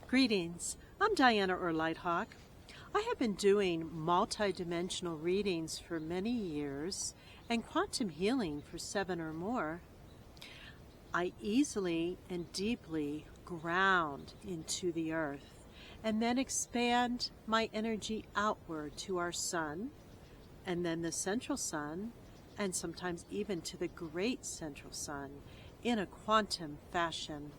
Greetings, I'm Diana Erlighthawk. I have been doing multidimensional readings for many years and quantum healing for 7 or more. I easily and deeply ground into the earth and then expand my energy outward to our sun and then the central sun and sometimes even to the great central sun in a quantum fashion.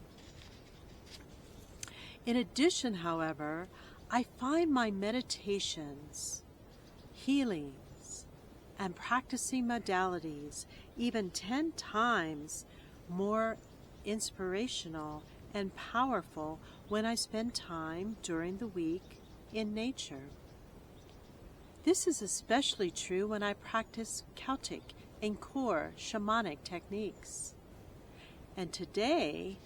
In addition, however, I find my meditations, healings, and practicing modalities even 10 times more inspirational and powerful when I spend time during the week in nature. This is especially true when I practice Celtic and core shamanic techniques. And today,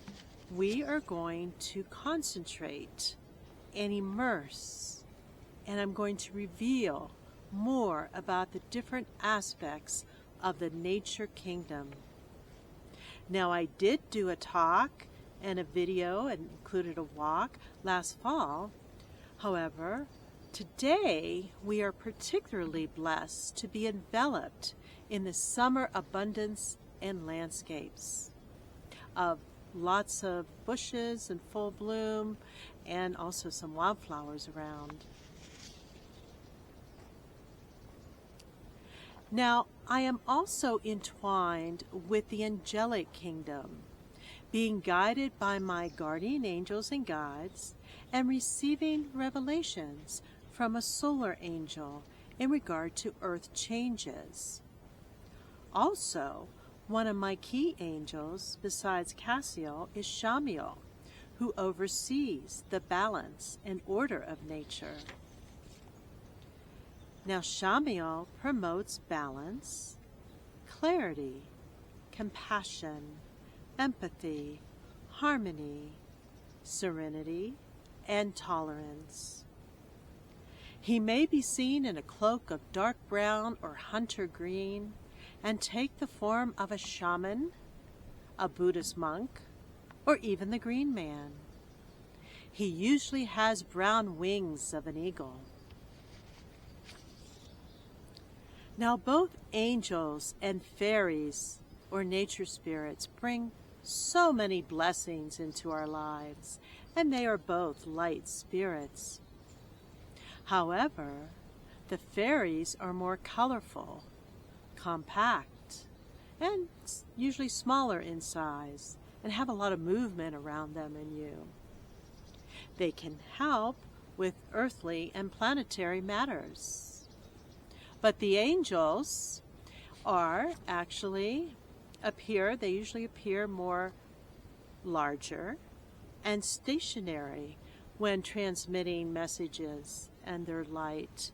we are going to concentrate and immerse, and I'm going to reveal more about the different aspects of the nature kingdom. Now, I did do a talk and a video and included a walk last fall. However, today we are particularly blessed to be enveloped in the summer abundance and landscapes of lots of bushes in full bloom and also some wildflowers around. Now, I am also entwined with the angelic kingdom, being guided by my guardian angels and guides and receiving revelations from a solar angel in regard to earth changes. Also, one of my key angels, besides Cassiel, is Shamiel, who oversees the balance and order of nature. Now, Shamiel promotes balance, clarity, compassion, empathy, harmony, serenity, and tolerance. He may be seen in a cloak of dark brown or hunter green, and take the form of a shaman, a Buddhist monk, or even the Green Man. He usually has brown wings of an eagle. Now, both angels and fairies, or nature spirits, bring so many blessings into our lives, and they are both light spirits. However, the fairies are more colorful, compact, and usually smaller in size, and have a lot of movement around them and you. They can help with earthly and planetary matters. But the angels they usually appear more larger and stationary when transmitting messages and their light,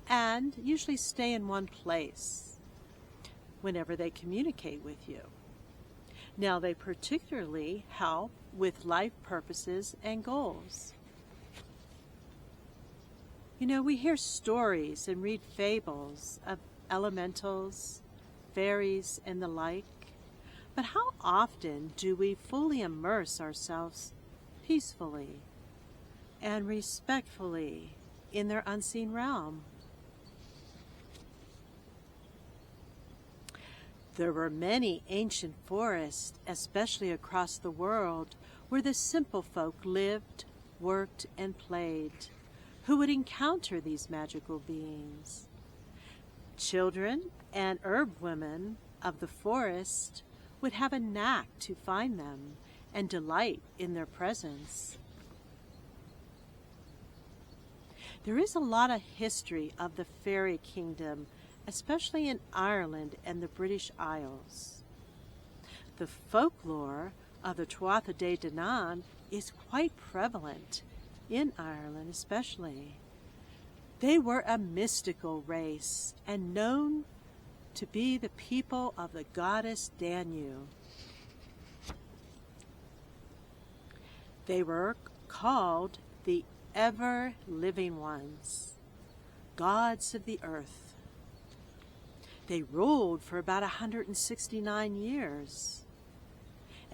and usually stay in one place whenever they communicate with you. Now, they particularly help with life purposes and goals. You know, we hear stories and read fables of elementals, fairies, and the like, but how often do we fully immerse ourselves peacefully and respectfully in their unseen realm? There were many ancient forests, especially across the world, where the simple folk lived, worked, and played, who would encounter these magical beings. Children and herb women of the forest would have a knack to find them and delight in their presence. There is a lot of history of the fairy kingdom, especially in Ireland and the British Isles. The folklore of the Tuatha De Danann is quite prevalent in Ireland especially. They were a mystical race and known to be the people of the goddess Danu. They were called the ever-living ones, gods of the earth. They ruled for about 169 years.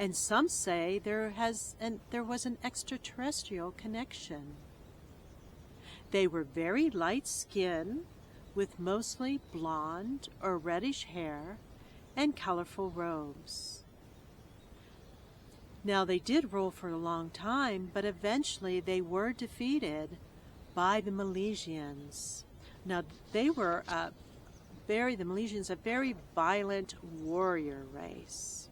and some say there was an extraterrestrial connection. They were very light-skinned, with mostly blonde or reddish hair and colorful robes. Now, they did rule for a long time, but eventually they were defeated by the Milesians. Now, they were the Milesians, a very violent warrior race.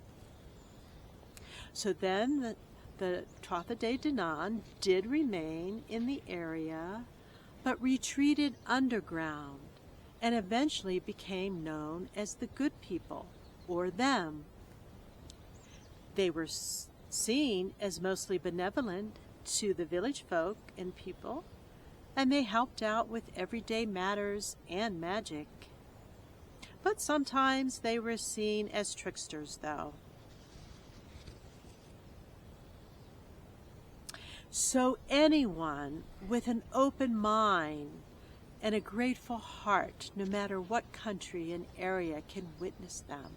So then the Tuatha De Danann did remain in the area, but retreated underground and eventually became known as the Good People, or them. They were seen as mostly benevolent to the village folk and people, and they helped out with everyday matters and magic. But sometimes they were seen as tricksters, though. So anyone with an open mind and a grateful heart, no matter what country and area, can witness them.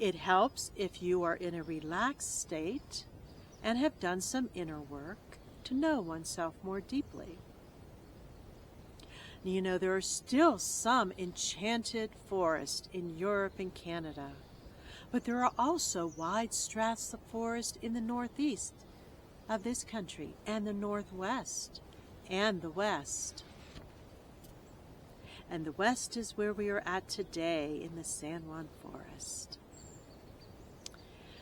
It helps if you are in a relaxed state and have done some inner work to know oneself more deeply. You know, there are still some enchanted forests in Europe and Canada, but there are also wide straths of forest in the northeast of this country, and the northwest, and the west. And the west is where we are at today, in the San Juan Forest.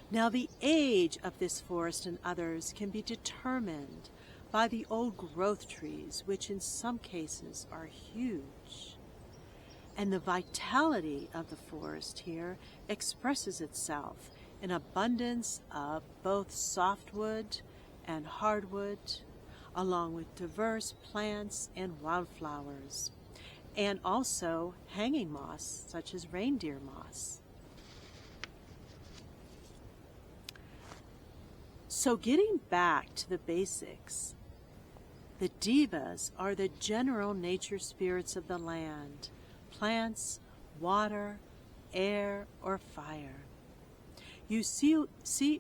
Now, the age of this forest and others can be determined by the old growth trees, which in some cases are huge. And the vitality of the forest here expresses itself in abundance of both softwood and hardwood, along with diverse plants and wildflowers, and also hanging moss, such as reindeer moss. So getting back to the basics, the devas are the general nature spirits of the land, plants, water, air, or fire. You see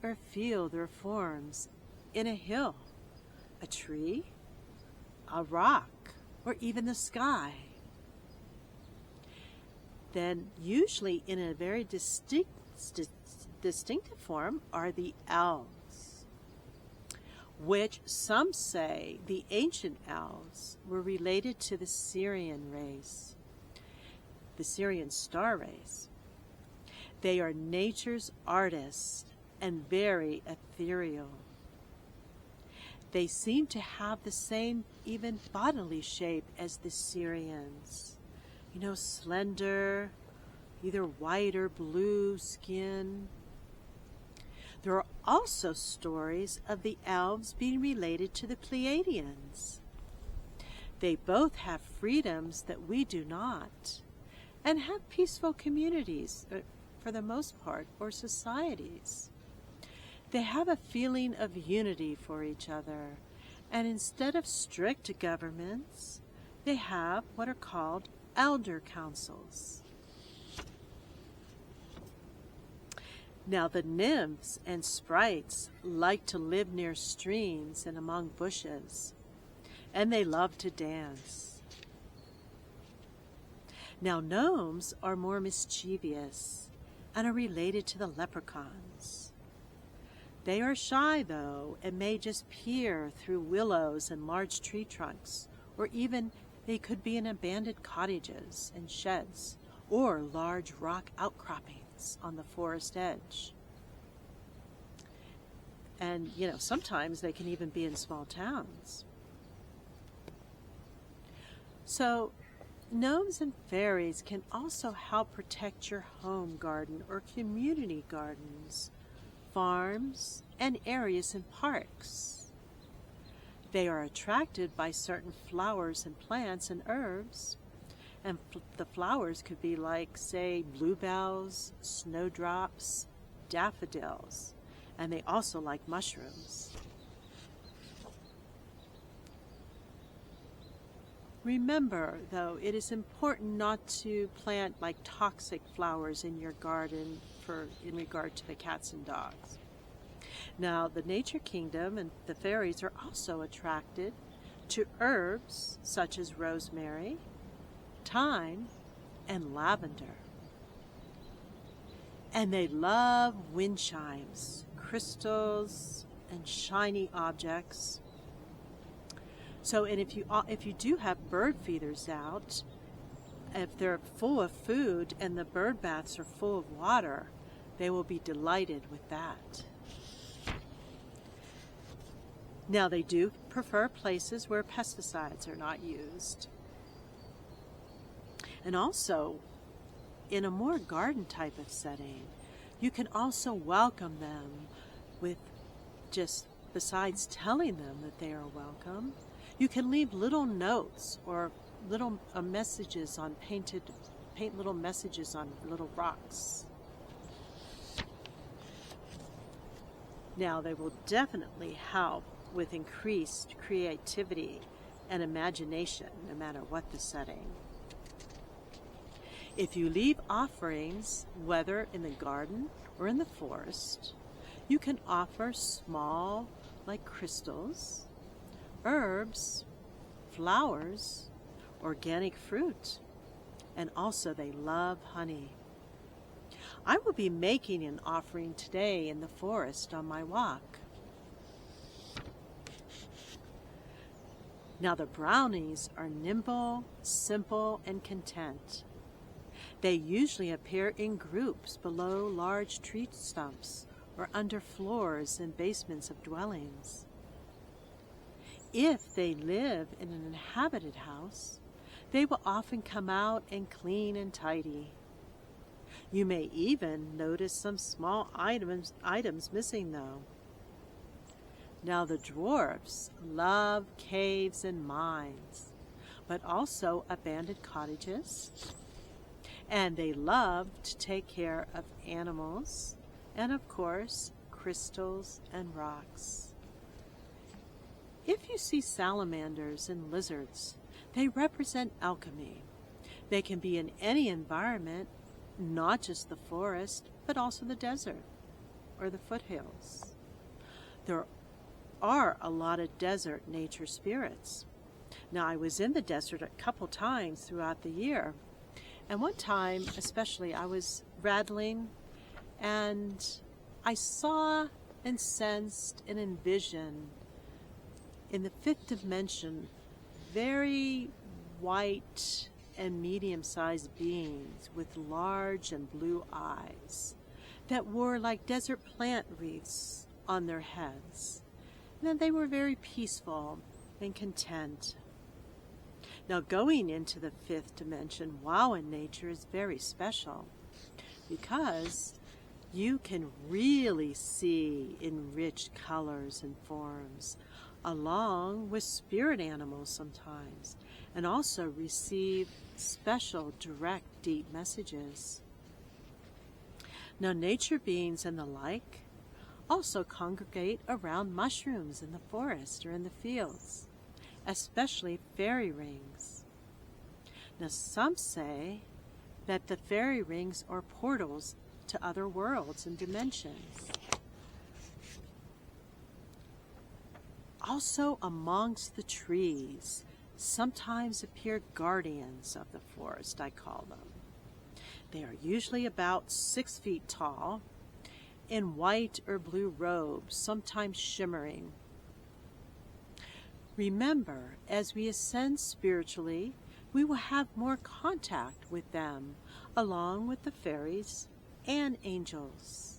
or feel their forms in a hill, a tree, a rock, or even the sky. Then, usually in a very distinctive form, are the elves, which some say the ancient elves were related to the Syrian race, the Syrian star race. They are nature's artists and very ethereal. They seem to have the same, even bodily shape as the Syrians. You know, slender, either white or blue skin. There are also stories of the elves being related to the Pleiadians. They both have freedoms that we do not, and have peaceful communities, for the most part, or societies. They have a feeling of unity for each other, and instead of strict governments, they have what are called elder councils. Now, the nymphs and sprites like to live near streams and among bushes, and they love to dance. Now, gnomes are more mischievous and are related to the leprechauns. They are shy, though, and may just peer through willows and large tree trunks, or even they could be in abandoned cottages and sheds, or large rock outcroppings on the forest edge. And, you know, sometimes they can even be in small towns. So, gnomes and fairies can also help protect your home garden or community gardens, farms, and areas and parks. They are attracted by certain flowers and plants and herbs, and the flowers could be like, say, bluebells, snowdrops, daffodils, and they also like mushrooms. Remember, though, it is important not to plant like toxic flowers in your garden in regard to the cats and dogs. Now, the nature kingdom and the fairies are also attracted to herbs such as rosemary, thyme, and lavender. And they love wind chimes, crystals, and shiny objects. So, and if you do have bird feeders out, if they're full of food and the bird baths are full of water, they will be delighted with that. Now, they do prefer places where pesticides are not used. And also, in a more garden type of setting, you can also welcome them with just, besides telling them that they are welcome, you can leave little notes or little messages on paint little messages on little rocks. Now, they will definitely help with increased creativity and imagination, no matter what the setting. If you leave offerings, whether in the garden or in the forest, you can offer small, like crystals, herbs, flowers, organic fruit, and also they love honey. I will be making an offering today in the forest on my walk. Now, the brownies are nimble, simple, and content. They usually appear in groups below large tree stumps or under floors and basements of dwellings. If they live in an inhabited house, they will often come out and clean and tidy. You may even notice some small items missing, though. Now, the dwarfs love caves and mines, but also abandoned cottages, and they love to take care of animals and, of course, crystals and rocks. If you see salamanders and lizards, they represent alchemy. They can be in any environment, not just the forest, but also the desert or the foothills. There are a lot of desert nature spirits. Now, I was in the desert a couple times throughout the year, and one time especially I was rattling and I saw and sensed and envisioned in the fifth dimension very white and medium-sized beings with large and blue eyes that wore like desert plant wreaths on their heads. And then they were very peaceful and content. Now, going into the fifth dimension while in nature is very special because you can really see in rich colors and forms, along with spirit animals sometimes, and also receive special, direct, deep messages. Now, nature beings and the like also congregate around mushrooms in the forest or in the fields, especially fairy rings. Now, some say that the fairy rings are portals to other worlds and dimensions. Also, amongst the trees, sometimes appear guardians of the forest, I call them. They are usually about 6 feet tall, in white or blue robes, sometimes shimmering. Remember, as we ascend spiritually, we will have more contact with them, along with the fairies and angels.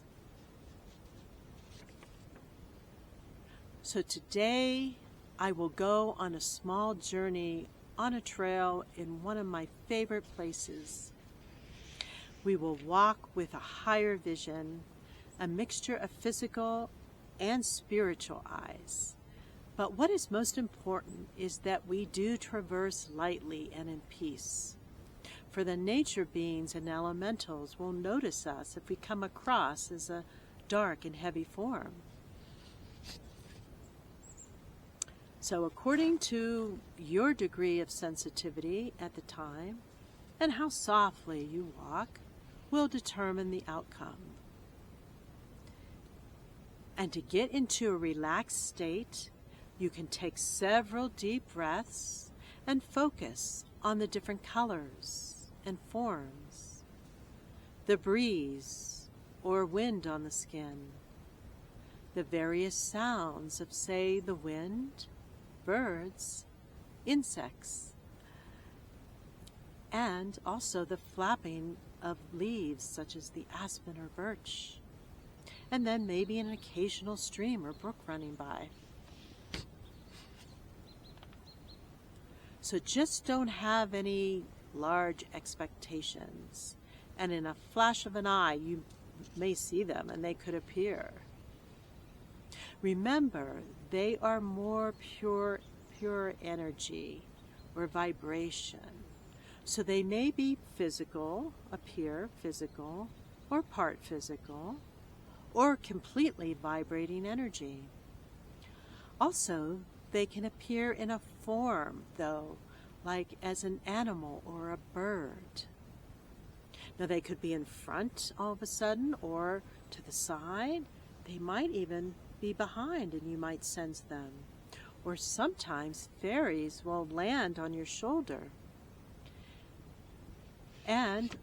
So today, I will go on a small journey on a trail in one of my favorite places. We will walk with a higher vision, a mixture of physical and spiritual eyes. But what is most important is that we do traverse lightly and in peace. For the nature beings and elementals will notice us if we come across as a dark and heavy form. So according to your degree of sensitivity at the time and how softly you walk will determine the outcome. And to get into a relaxed state, you can take several deep breaths and focus on the different colors and forms, the breeze or wind on the skin, the various sounds of, say, the wind, birds, insects, and also the flapping of leaves such as the aspen or birch, and then maybe an occasional stream or brook running by. So just don't have any large expectations, and in a flash of an eye you may see them and they could appear. Remember, they are more pure energy or vibration. So they may be physical, appear physical, or part physical, or completely vibrating energy. Also, they can appear in a form, though, like as an animal or a bird. Now, they could be in front all of a sudden, or to the side. They might even be behind, and you might sense them. Or sometimes fairies will land on your shoulder. And,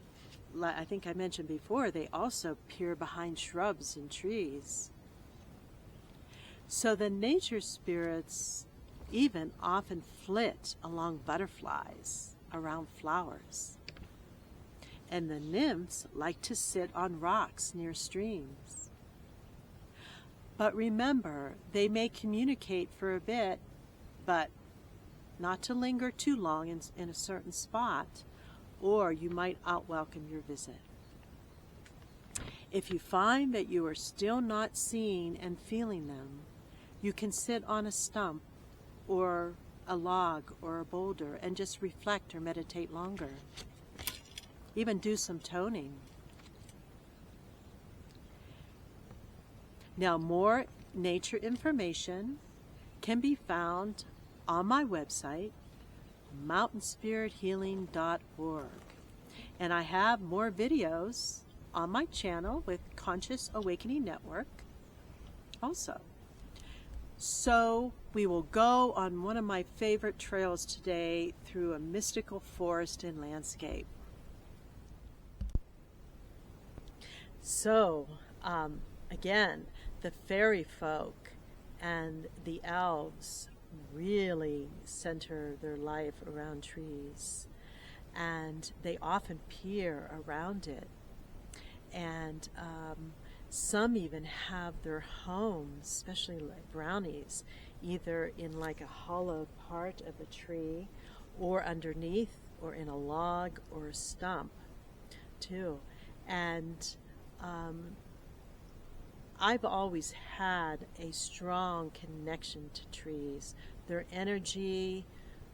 I think I mentioned before, they also appear behind shrubs and trees. So the nature spirits even often flit along butterflies, around flowers. And the nymphs like to sit on rocks near streams. But remember, they may communicate for a bit, but not to linger too long in a certain spot, or you might outwelcome your visit. If you find that you are still not seeing and feeling them, you can sit on a stump or a log or a boulder and just reflect or meditate longer. Even do some toning. Now, more nature information can be found on my website, mountainspirithealing.org. And I have more videos on my channel with Conscious Awakening Network also. So we will go on one of my favorite trails today through a mystical forest and landscape. So, again, the fairy folk and the elves really center their life around trees, and they often peer around it, and some even have their homes, especially like brownies, either in like a hollow part of a tree or underneath or in a log or a stump too. And I've always had a strong connection to trees, their energy,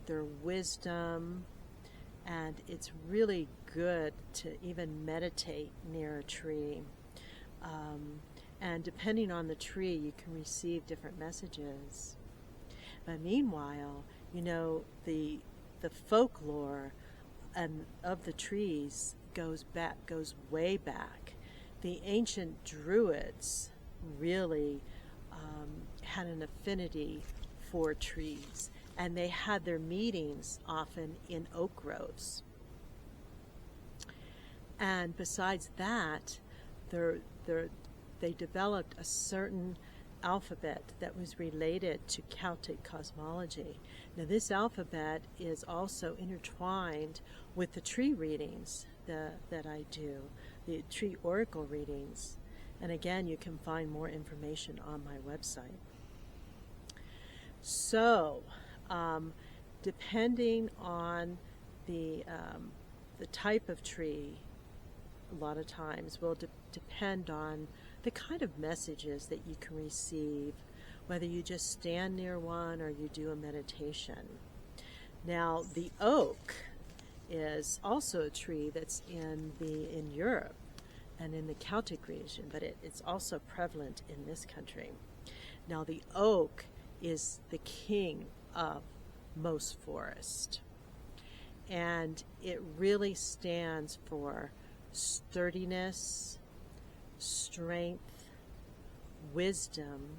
their wisdom, and it's really good to even meditate near a tree. And depending on the tree, you can receive different messages. But meanwhile, you know, the folklore of the trees goes way back. The ancient Druids really had an affinity for trees, and they had their meetings often in oak groves. And besides that, they developed a certain alphabet that was related to Celtic cosmology. Now, this alphabet is also intertwined with the tree readings that I do, the tree oracle readings. And again, you can find more information on my website. So, depending on the type of tree, a lot of times will depend on the kind of messages that you can receive, whether you just stand near one or you do a meditation. Now, the oak is also a tree that's in Europe and in the Celtic region, but it's also prevalent in this country. Now, the oak is the king of most forest. And it really stands for sturdiness, strength, wisdom,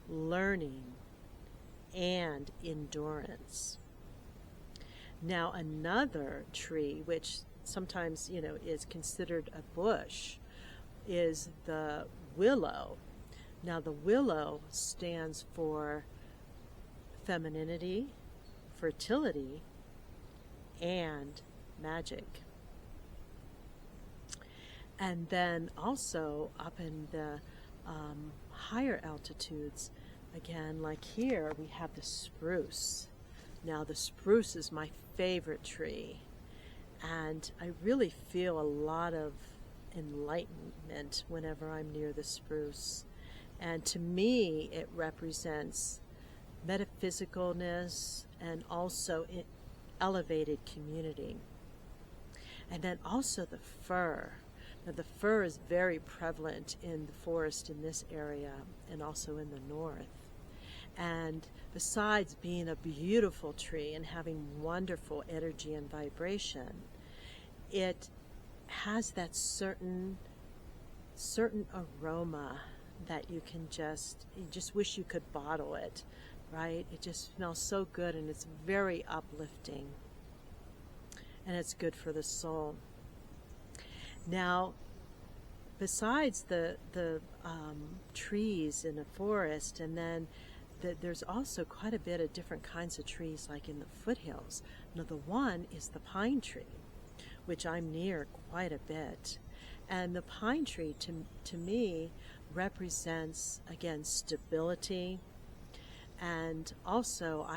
learning, and endurance. Now, another tree, which sometimes, is considered a bush, is the willow. Now, the willow stands for femininity, fertility, and magic. And then also up in the higher altitudes, again, like here, we have the spruce. Now, the spruce is my favorite tree, and I really feel a lot of enlightenment whenever I'm near the spruce. And to me, it represents metaphysicalness and also elevated community. And then also the fir. Now, the fir is very prevalent in the forest in this area and also in the north. And besides being a beautiful tree and having wonderful energy and vibration, it has that certain aroma that you just wish you could bottle it, right? It just smells so good, and it's very uplifting, and it's good for the soul. Now, besides the trees in the forest, and then there's also quite a bit of different kinds of trees, like in the foothills. Now, the one is the pine tree, which I'm near quite a bit. And the pine tree, to me, represents, again, stability. And also,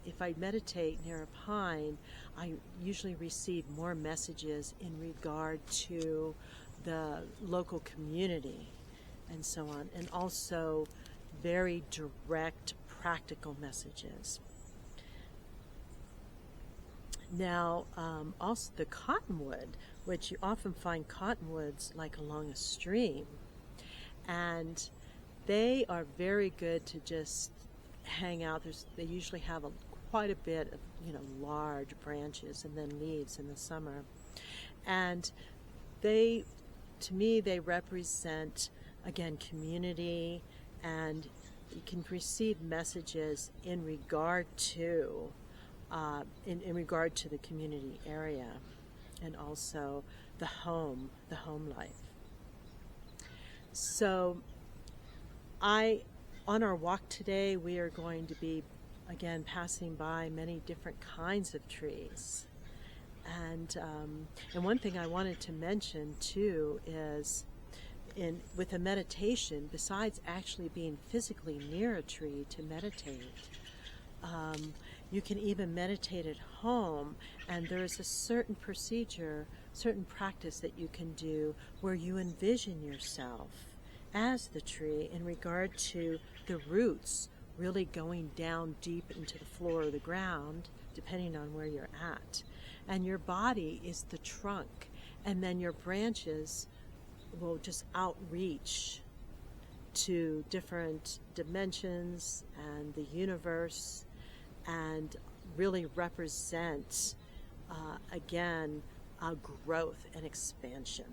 if I meditate near a pine, I usually receive more messages in regard to the local community and so on, and also very direct, practical messages. Now, also the cottonwood, which you often find cottonwoods like along a stream, and they are very good to just hang out. They usually have quite a bit of large branches and then leaves in the summer, and to me they represent, again, community, and you can receive messages in regard to in regard to the community area, and also the home life. So on our walk today, we are going to be, again, passing by many different kinds of trees. And one thing I wanted to mention too is, with a meditation, besides actually being physically near a tree to meditate, you can even meditate at home, and there is a certain procedure, certain practice that you can do where you envision yourself as the tree in regard to the roots really going down deep into the floor or the ground, depending on where you're at. And your body is the trunk, and then your branches will just outreach to different dimensions and the universe, and really represent, again, growth and expansion.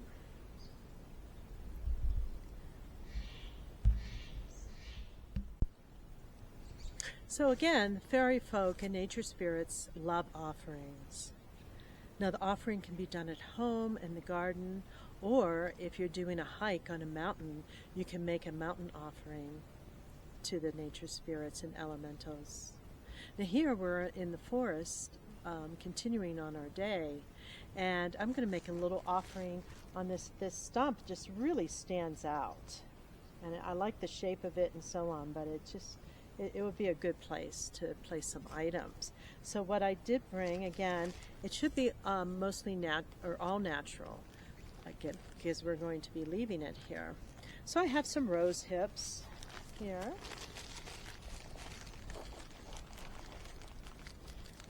So again, fairy folk and nature spirits love offerings. Now, the offering can be done at home, in the garden, or if you're doing a hike on a mountain, you can make a mountain offering to the nature spirits and elementals. Now here we're in the forest, continuing on our day, and I'm going to make a little offering on this stump. Just really stands out, and I like the shape of it and so on, but it would be a good place to place some items. So what I did bring, again, it should be mostly all natural, again, because we're going to be leaving it here. So I have some rose hips here.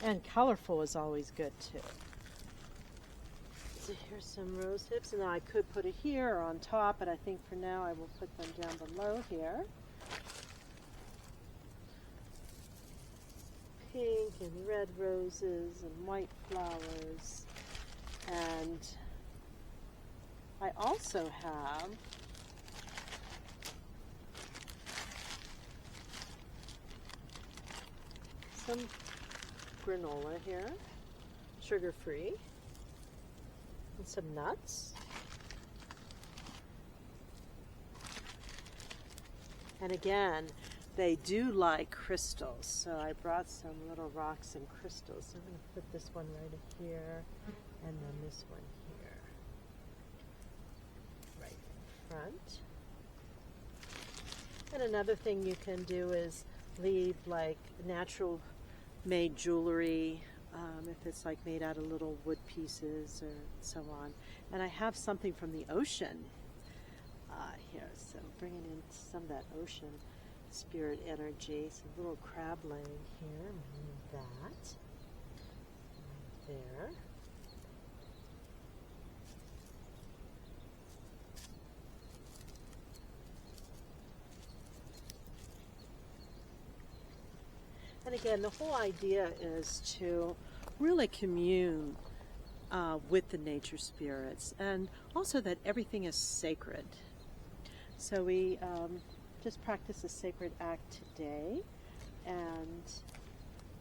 And colorful is always good too. So here's some rose hips, and I could put it here or on top, but I think for now I will put them down below here. pink and red roses and white flowers. And I also have some granola here, sugar-free, and some nuts. And again, they do like crystals, so I brought some little rocks and crystals. So I'm going to put this one right here, and then this one here, right in front. And another thing you can do is leave like natural made jewelry, if it's like made out of little wood pieces or so on. And I have something from the ocean here, so bringing in some of that ocean spirit energy. Some little crab laying here, move that right there. And again, the whole idea is to really commune with the nature spirits, and also that everything is sacred. So we just practice a sacred act today, and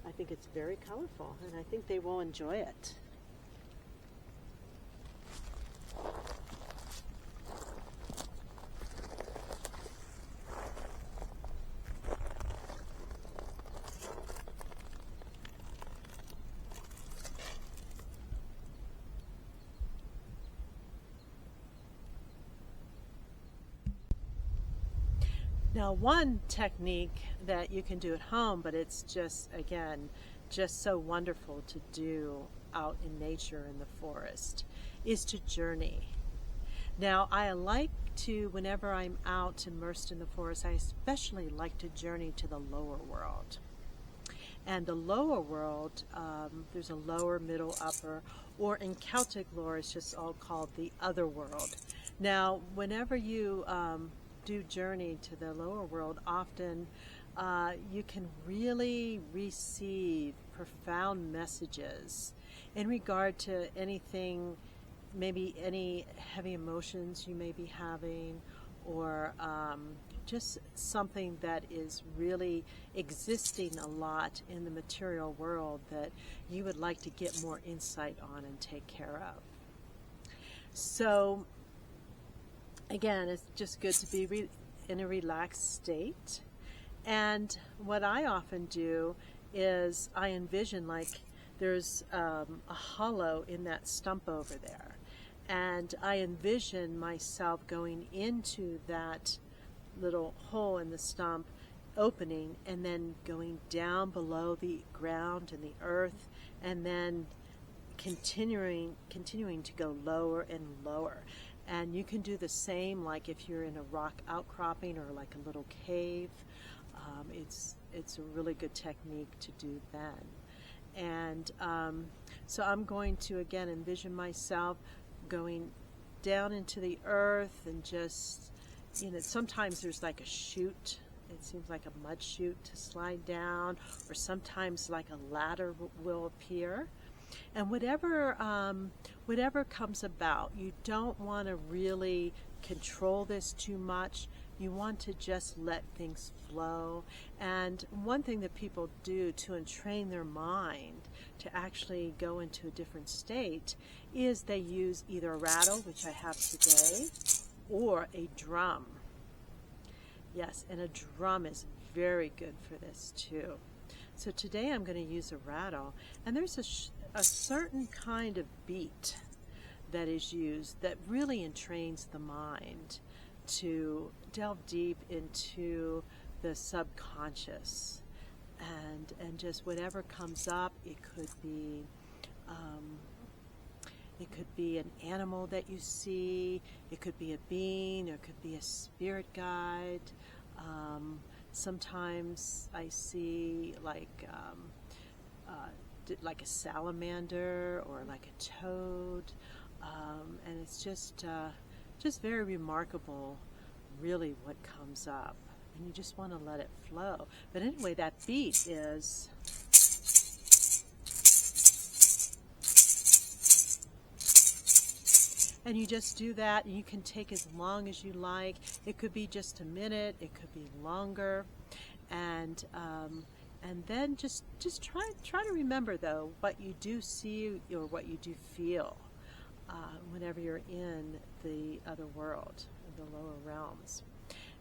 I think it's very colorful, and I think they will enjoy it. Now, one technique that you can do at home, but it's just, again, just so wonderful to do out in nature in the forest, is to journey. Now, I like to, whenever I'm out immersed in the forest, I especially like to journey to the lower world. And the lower world, there's a lower, middle, upper, or in Celtic lore, it's just all called the other world. Now, whenever you do journey to the lower world, often you can really receive profound messages in regard to anything, maybe any heavy emotions you may be having, or just something that is really existing a lot in the material world that you would like to get more insight on and take care of. So again, it's just good to be in a relaxed state. And what I often do is I envision like there's a hollow in that stump over there. And I envision myself going into that little hole in the stump, opening, and then going down below the ground and the earth, and then continuing to go lower and lower. And you can do the same like if you're in a rock outcropping or like a little cave. It's a really good technique to do then. And so I'm going to again envision myself going down into the earth, and just, you know, sometimes there's like a chute. It seems like a mud chute to slide down, or sometimes like a ladder will appear. And whatever comes about, you don't want to really control this too much. You want to just let things flow. And one thing that people do to entrain their mind to actually go into a different state is they use either a rattle, which I have today, or a drum. Yes, and a drum is very good for this too. So today I'm going to use a rattle, and there's a certain kind of beat that is used that really entrains the mind to delve deep into the subconscious, and just whatever comes up. It could be an animal that you see, it could be a being, or it could be a spirit guide. Sometimes I see like a salamander or like a toad, and it's just very remarkable, really, what comes up, and you just want to let it flow. But anyway, that beat is And you just do that, and you can take as long as you like. It could be just a minute, it could be longer. And then just try to remember, though, what you do see or what you do feel whenever you're in the other world, the lower realms.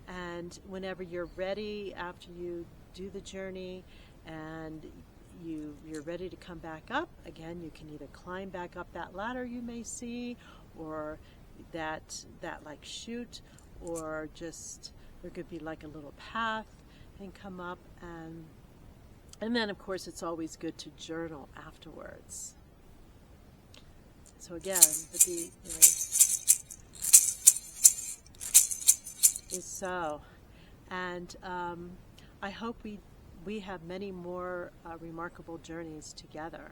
And whenever you're ready, after you do the journey and you're ready to come back up, again, you can either climb back up that ladder you may see, or that like chute, or just there could be like a little path and come up. And then, of course, it's always good to journal afterwards. So again, the beat is so. And I hope we have many more remarkable journeys together.